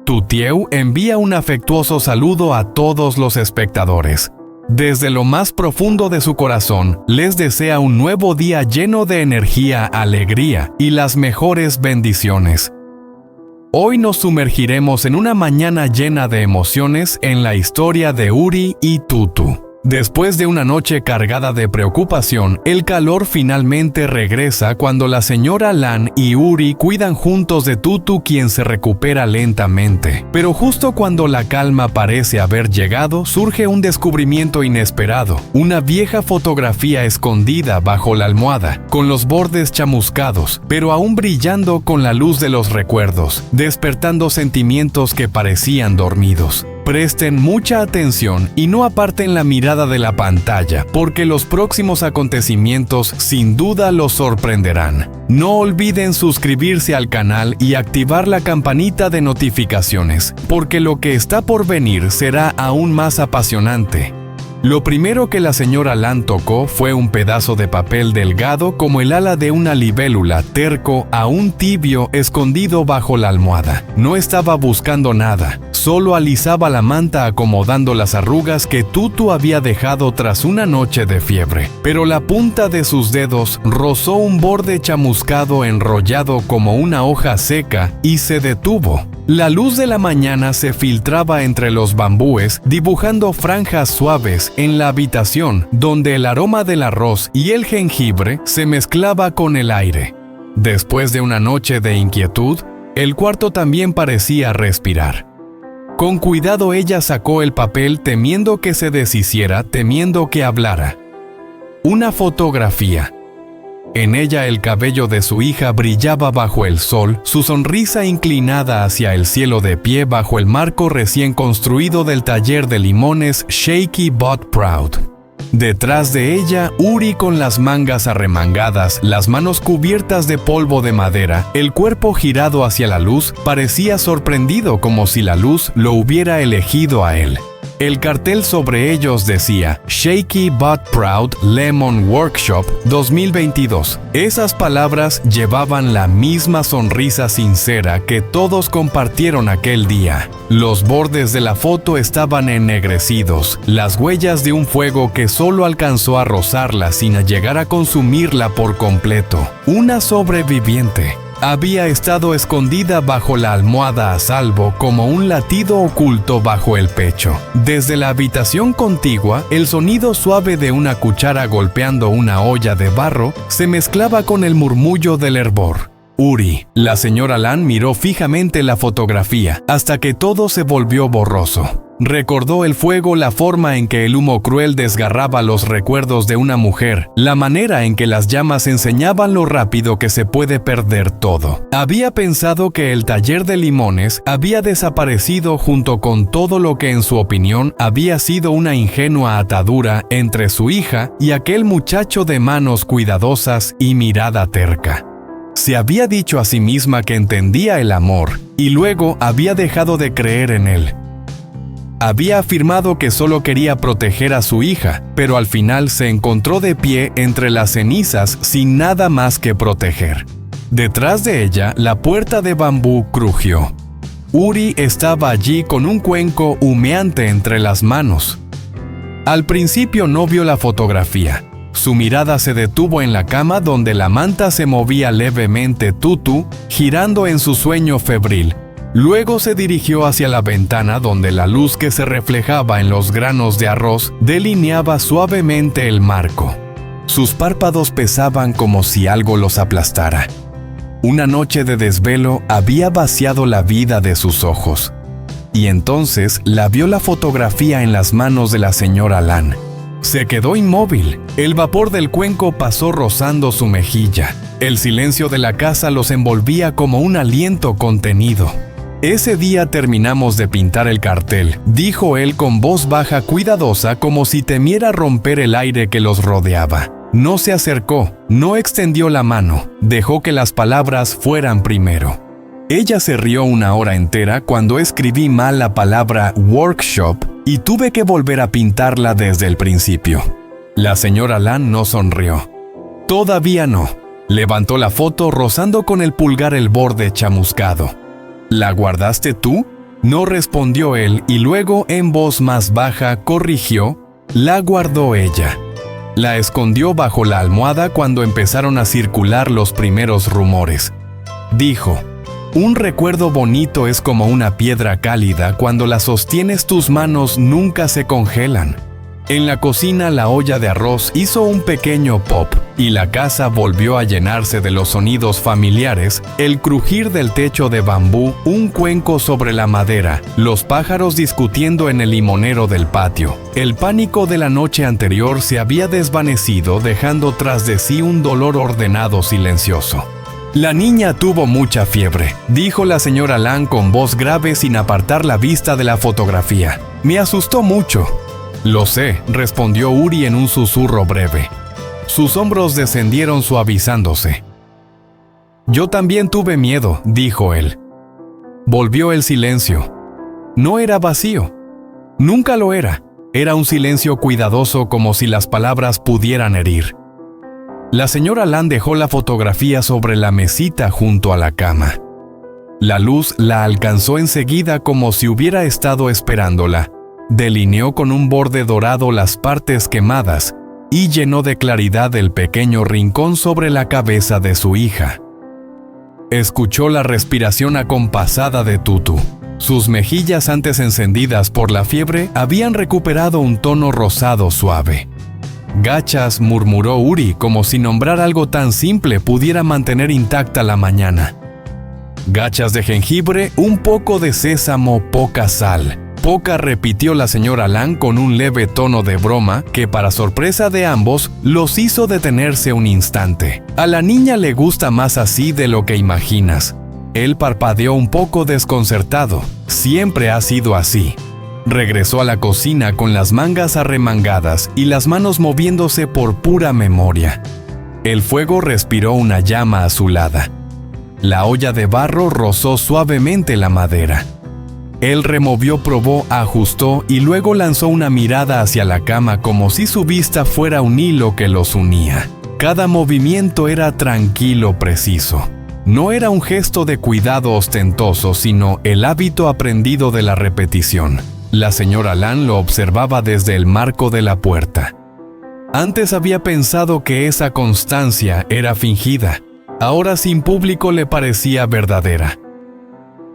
Tutieu envía un afectuoso saludo a todos los espectadores. Desde lo más profundo de su corazón, les desea un nuevo día lleno de energía, alegría y las mejores bendiciones. Hoy nos sumergiremos en una mañana llena de emociones en la historia de Uri y Tutu. Después de una noche cargada de preocupación, el calor finalmente regresa cuando la señora Lan y Uri cuidan juntos de Tutu, quien se recupera lentamente. Pero justo cuando la calma parece haber llegado, surge un descubrimiento inesperado: una vieja fotografía escondida bajo la almohada, con los bordes chamuscados, pero aún brillando con la luz de los recuerdos, despertando sentimientos que parecían dormidos. Presten mucha atención y no aparten la mirada de la pantalla, porque los próximos acontecimientos sin duda los sorprenderán. No olviden suscribirse al canal y activar la campanita de notificaciones, porque lo que está por venir será aún más apasionante. Lo primero que la señora Lan tocó fue un pedazo de papel delgado como el ala de una libélula, terco, aún tibio, escondido bajo la almohada. No estaba buscando nada, solo alisaba la manta acomodando las arrugas que Tutu había dejado tras una noche de fiebre. Pero la punta de sus dedos rozó un borde chamuscado enrollado como una hoja seca y se detuvo. La luz de la mañana se filtraba entre los bambúes, dibujando franjas suaves en la habitación, donde el aroma del arroz y el jengibre se mezclaba con el aire. Después de una noche de inquietud, el cuarto también parecía respirar. Con cuidado ella sacó el papel, temiendo que se deshiciera, temiendo que hablara. Una fotografía. En ella el cabello de su hija brillaba bajo el sol, su sonrisa inclinada hacia el cielo de pie bajo el marco recién construido del taller de limones Shaky But Proud. Detrás de ella, Uri con las mangas arremangadas, las manos cubiertas de polvo de madera, el cuerpo girado hacia la luz, parecía sorprendido como si la luz lo hubiera elegido a él. El cartel sobre ellos decía Shaky But Proud Lemon Workshop 2022. Esas palabras llevaban la misma sonrisa sincera que todos compartieron aquel día. Los bordes de la foto estaban ennegrecidos, las huellas de un fuego que solo alcanzó a rozarla sin llegar a consumirla por completo. Una sobreviviente. Había estado escondida bajo la almohada a salvo, como un latido oculto bajo el pecho. Desde la habitación contigua, el sonido suave de una cuchara golpeando una olla de barro se mezclaba con el murmullo del hervor. Uri, la señora Lan, miró fijamente la fotografía, hasta que todo se volvió borroso. Recordó el fuego, la forma en que el humo cruel desgarraba los recuerdos de una mujer, la manera en que las llamas enseñaban lo rápido que se puede perder todo. Había pensado que el taller de limones había desaparecido junto con todo lo que en su opinión había sido una ingenua atadura entre su hija y aquel muchacho de manos cuidadosas y mirada terca. Se había dicho a sí misma que entendía el amor y luego había dejado de creer en él. Había afirmado que solo quería proteger a su hija, pero al final se encontró de pie entre las cenizas sin nada más que proteger. Detrás de ella, la puerta de bambú crujió. Uri estaba allí con un cuenco humeante entre las manos. Al principio no vio la fotografía. Su mirada se detuvo en la cama donde la manta se movía levemente, Tutu, girando en su sueño febril. Luego se dirigió hacia la ventana donde la luz que se reflejaba en los granos de arroz delineaba suavemente el marco. Sus párpados pesaban como si algo los aplastara. Una noche de desvelo había vaciado la vida de sus ojos. Y entonces la vio la fotografía en las manos de la señora Lan. Se quedó inmóvil. El vapor del cuenco pasó rozando su mejilla. El silencio de la casa los envolvía como un aliento contenido. Ese día terminamos de pintar el cartel, dijo él con voz baja cuidadosa como si temiera romper el aire que los rodeaba. No se acercó, no extendió la mano, dejó que las palabras fueran primero. Ella se rió una hora entera cuando escribí mal la palabra workshop y tuve que volver a pintarla desde el principio. La señora Lan no sonrió. Todavía no. Levantó la foto rozando con el pulgar el borde chamuscado. ¿La guardaste tú? No respondió él y luego en voz más baja corrigió: la guardó ella. La escondió bajo la almohada cuando empezaron a circular los primeros rumores. Dijo: un recuerdo bonito es como una piedra cálida, cuando la sostienes tus manos nunca se congelan. En la cocina la olla de arroz hizo un pequeño pop y la casa volvió a llenarse de los sonidos familiares: el crujir del techo de bambú, un cuenco sobre la madera, los pájaros discutiendo en el limonero del patio. El pánico de la noche anterior se había desvanecido, dejando tras de sí un dolor ordenado silencioso. La niña tuvo mucha fiebre, dijo la señora Lan con voz grave sin apartar la vista de la fotografía. Me asustó mucho. Lo sé, respondió Uri en un susurro breve. Sus hombros descendieron suavizándose. Yo también tuve miedo, dijo él. Volvió el silencio. No era vacío. Nunca lo era. Era un silencio cuidadoso, como si las palabras pudieran herir. La señora Lan dejó la fotografía sobre la mesita junto a la cama. La luz la alcanzó enseguida, como si hubiera estado esperándola. Delineó con un borde dorado las partes quemadas y llenó de claridad el pequeño rincón sobre la cabeza de su hija. Escuchó la respiración acompasada de Tutu. Sus mejillas, antes encendidas por la fiebre, habían recuperado un tono rosado suave. Gachas, murmuró Uri, como si nombrar algo tan simple pudiera mantener intacta la mañana. Gachas de jengibre, un poco de sésamo, poca sal. Poca, repitió la señora Lan con un leve tono de broma que, para sorpresa de ambos, los hizo detenerse un instante. A la niña le gusta más así de lo que imaginas. Él parpadeó un poco desconcertado. Siempre ha sido así. Regresó a la cocina con las mangas arremangadas y las manos moviéndose por pura memoria. El fuego respiró una llama azulada. La olla de barro rozó suavemente la madera. Él removió, probó, ajustó y luego lanzó una mirada hacia la cama, como si su vista fuera un hilo que los unía. Cada movimiento era tranquilo, preciso. No era un gesto de cuidado ostentoso, sino el hábito aprendido de la repetición. La señora Lan lo observaba desde el marco de la puerta. Antes había pensado que esa constancia era fingida. Ahora, sin público, le parecía verdadera.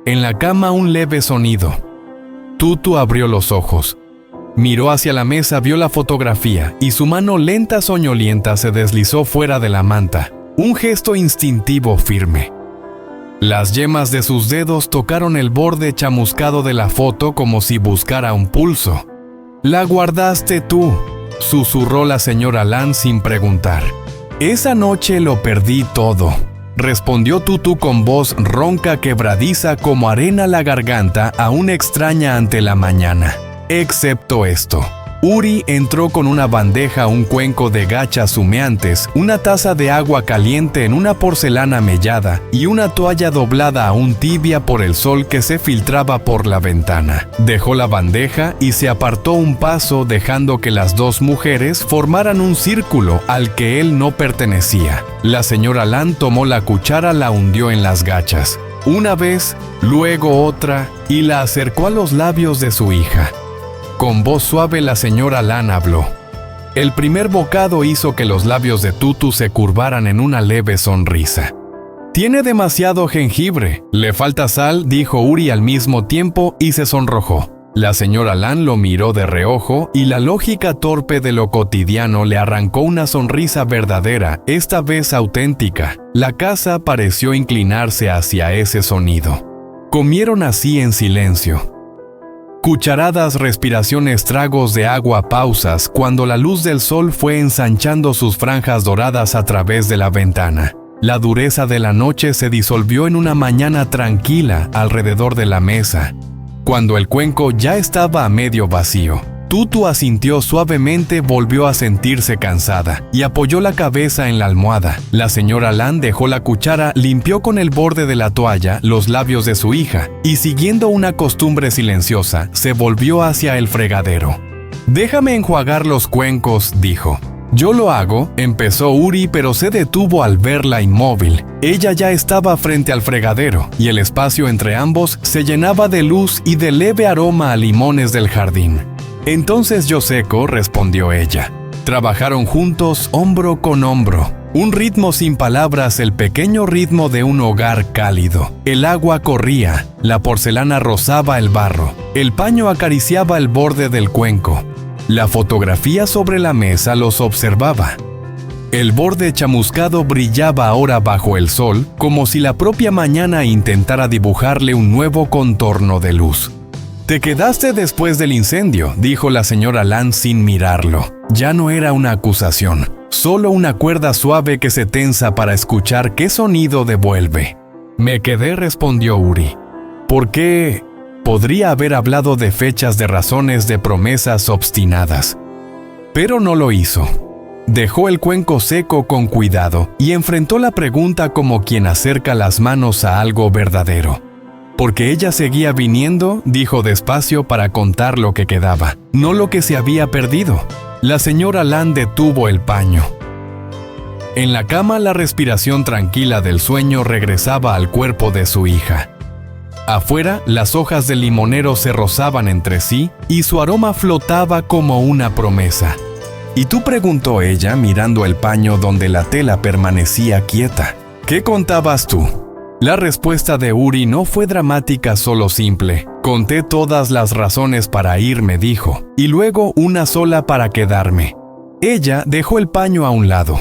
En la cama, un leve sonido. Tutu abrió los ojos. Miró hacia la mesa, vio la fotografía y su mano lenta, soñolienta, se deslizó fuera de la manta. Un gesto instintivo firme. Las yemas de sus dedos tocaron el borde chamuscado de la foto, como si buscara un pulso. «La guardaste tú», susurró la señora Lan sin preguntar. «Esa noche lo perdí todo», respondió Tutu con voz ronca, quebradiza como arena la garganta, aún extraña ante la mañana. «Excepto esto». Uri entró con una bandeja, un cuenco de gachas humeantes, una taza de agua caliente en una porcelana mellada y una toalla doblada aún tibia por el sol que se filtraba por la ventana. Dejó la bandeja y se apartó un paso, dejando que las dos mujeres formaran un círculo al que él no pertenecía. La señora Lan tomó la cuchara, la hundió en las gachas. Una vez, luego otra, y la acercó a los labios de su hija. Con voz suave la señora Lan habló. El primer bocado hizo que los labios de Tutu se curvaran en una leve sonrisa. «Tiene demasiado jengibre. Le falta sal», dijo Uri al mismo tiempo y se sonrojó. La señora Lan lo miró de reojo y la lógica torpe de lo cotidiano le arrancó una sonrisa verdadera, esta vez auténtica. La casa pareció inclinarse hacia ese sonido. Comieron así en silencio. Cucharadas, respiraciones, tragos de agua, pausas, cuando la luz del sol fue ensanchando sus franjas doradas a través de la ventana. La dureza de la noche se disolvió en una mañana tranquila alrededor de la mesa. Cuando el cuenco ya estaba a medio vacío, Tutu asintió suavemente, volvió a sentirse cansada y apoyó la cabeza en la almohada. La señora Lan dejó la cuchara, limpió con el borde de la toalla los labios de su hija y, siguiendo una costumbre silenciosa, se volvió hacia el fregadero. «Déjame enjuagar los cuencos», dijo. Yo lo hago, empezó Uri, pero se detuvo al verla inmóvil. Ella ya estaba frente al fregadero, y el espacio entre ambos se llenaba de luz y de leve aroma a limones del jardín. Entonces yo seco, respondió ella. Trabajaron juntos, hombro con hombro. Un ritmo sin palabras, el pequeño ritmo de un hogar cálido. El agua corría, la porcelana rozaba el barro, el paño acariciaba el borde del cuenco. La fotografía sobre la mesa los observaba. El borde chamuscado brillaba ahora bajo el sol, como si la propia mañana intentara dibujarle un nuevo contorno de luz. «Te quedaste después del incendio», dijo la señora Land sin mirarlo. Ya no era una acusación, solo una cuerda suave que se tensa para escuchar qué sonido devuelve. «Me quedé», respondió Uri. «¿Por qué?» Podría haber hablado de fechas, de razones, de promesas obstinadas. Pero no lo hizo. Dejó el cuenco seco con cuidado y enfrentó la pregunta como quien acerca las manos a algo verdadero. Porque ella seguía viniendo, dijo despacio para contar lo que quedaba, no lo que se había perdido. La señora Land detuvo el paño. En la cama, la respiración tranquila del sueño regresaba al cuerpo de su hija. Afuera, las hojas del limonero se rozaban entre sí y su aroma flotaba como una promesa. «¿Y tú?», preguntó ella, mirando el paño donde la tela permanecía quieta. «¿Qué contabas tú?». La respuesta de Uri no fue dramática, solo simple. «Conté todas las razones para irme», dijo, «y luego una sola para quedarme». Ella dejó el paño a un lado.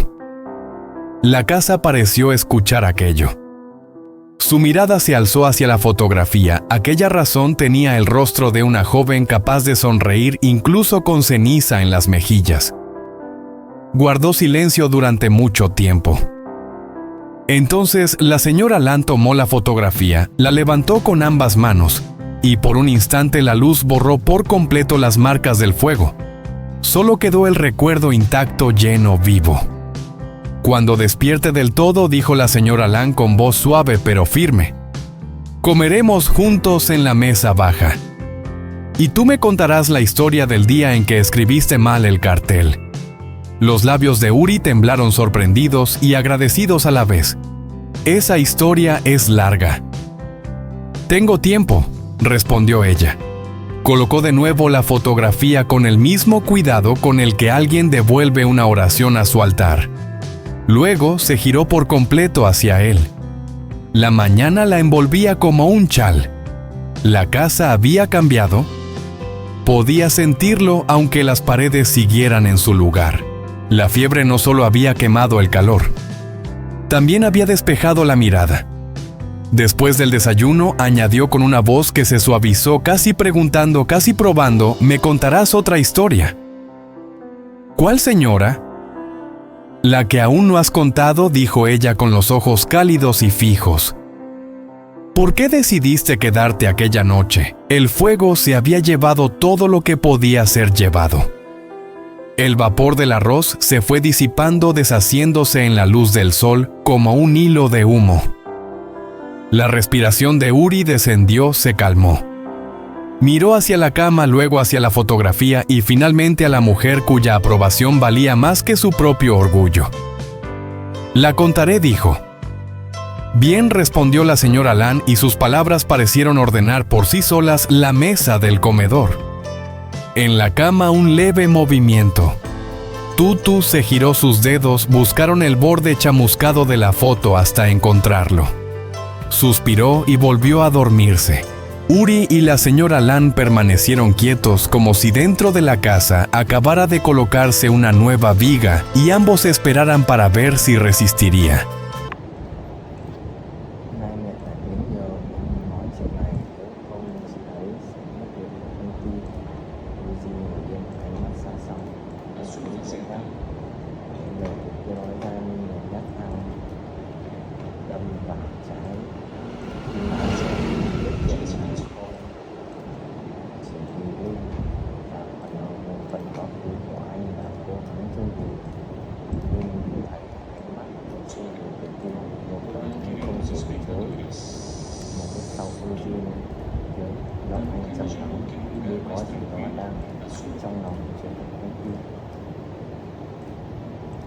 La casa pareció escuchar aquello. Su mirada se alzó hacia la fotografía. Aquella razón tenía el rostro de una joven capaz de sonreír incluso con ceniza en las mejillas. Guardó silencio durante mucho tiempo. Entonces la señora Land tomó la fotografía, la levantó con ambas manos, y por un instante la luz borró por completo las marcas del fuego. Solo quedó el recuerdo intacto, lleno, vivo. «Cuando despierte del todo», dijo la señora Land con voz suave pero firme, «comeremos juntos en la mesa baja. Y tú me contarás la historia del día en que escribiste mal el cartel». Los labios de Uri temblaron, sorprendidos y agradecidos a la vez. «Esa historia es larga». «Tengo tiempo», respondió ella. Colocó de nuevo la fotografía con el mismo cuidado con el que alguien devuelve una oración a su altar. Luego se giró por completo hacia él. La mañana la envolvía como un chal. ¿La casa había cambiado? Podía sentirlo aunque las paredes siguieran en su lugar. La fiebre no solo había quemado el calor, también había despejado la mirada. Después del desayuno, añadió con una voz que se suavizó, casi preguntando, casi probando, «¿Me contarás otra historia?». «¿Cuál, señora?». «La que aún no has contado», dijo ella con los ojos cálidos y fijos. «¿Por qué decidiste quedarte aquella noche?». El fuego se había llevado todo lo que podía ser llevado. El vapor del arroz se fue disipando, deshaciéndose en la luz del sol como un hilo de humo. La respiración de Uri descendió, se calmó. Miró hacia la cama, luego hacia la fotografía y finalmente a la mujer cuya aprobación valía más que su propio orgullo. «La contaré», dijo. «Bien», respondió la señora Land y sus palabras parecieron ordenar por sí solas la mesa del comedor. En la cama un leve movimiento. Tutu se giró, sus dedos buscaron el borde chamuscado de la foto hasta encontrarlo. Suspiró y volvió a dormirse. Uri y la señora Land permanecieron quietos como si dentro de la casa acabara de colocarse una nueva viga y ambos esperaran para ver si resistiría.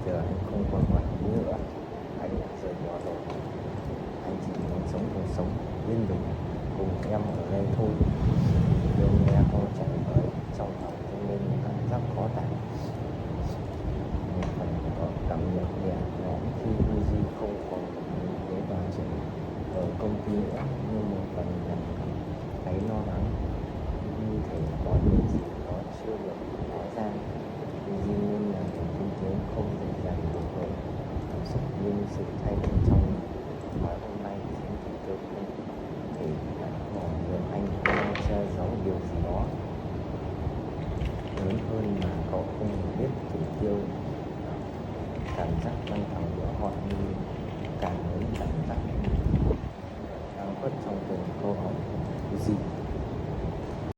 giờ anh không còn quản lý nữa, anh đã rời bỏ rồi. Anh chỉ muốn sống cuộc sống yên bình cùng em ở đây thôi. Nhưng nghe câu trả lời trong lòng dâng lên một cảm giác khó tả. Một phần ở cảm nhận nhẹ nhõm khi Uzi không còn nhìn thấy bà chủ ở công ty nữa, như một phần nhận thấy lo lắng, như thể có điều gì đó chưa được nói ra. Uzi luôn là một kinh tế không dễ dàng được rồi, cảm xúc như sự thay đổi trong nói hôm nay khiến chúng tôi không thể bỏ được. Anh đang che giấu điều gì đó lớn hơn mà cậu không biết thủ tiêu. Cảm giác căng thẳng của họ như càng lớn, cảm giác đang khuất trong từng câu hỏi gì